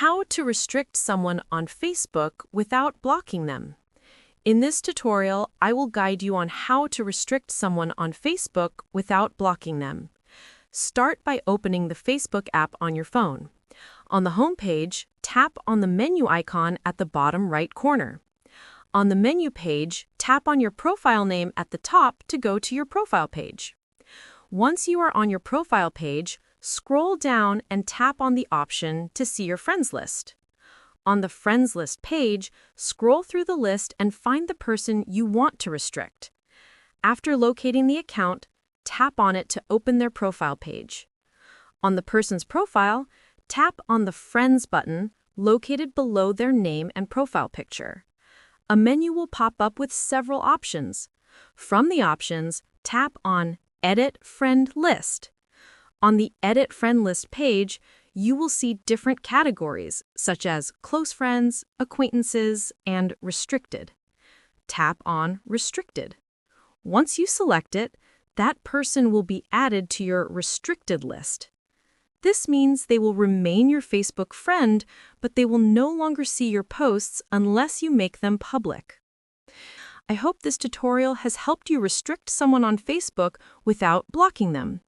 How to restrict someone on Facebook without blocking them. In this tutorial, I will guide you on how to restrict someone on Facebook without blocking them. Start by opening the Facebook app on your phone. On the home page, tap on the menu icon at the bottom right corner. On the menu page, tap on your profile name at the top to go to your profile page. Once you are on your profile page, scroll down and tap on the option to see your friends list. On the friends list page, scroll through the list and find the person you want to restrict. After locating the account, tap on it to open their profile page. On the person's profile, tap on the Friends button located below their name and profile picture. A menu will pop up with several options. From the options, tap on Edit Friend List. On the Edit Friend List page, you will see different categories, such as Close Friends, Acquaintances, and Restricted. Tap on Restricted. Once you select it, that person will be added to your restricted list. This means they will remain your Facebook friend, but they will no longer see your posts unless you make them public. I hope this tutorial has helped you restrict someone on Facebook without blocking them.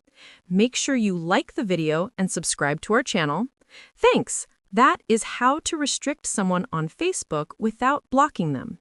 Make sure you like the video and subscribe to our channel. Thanks! That is how to restrict someone on Facebook without blocking them.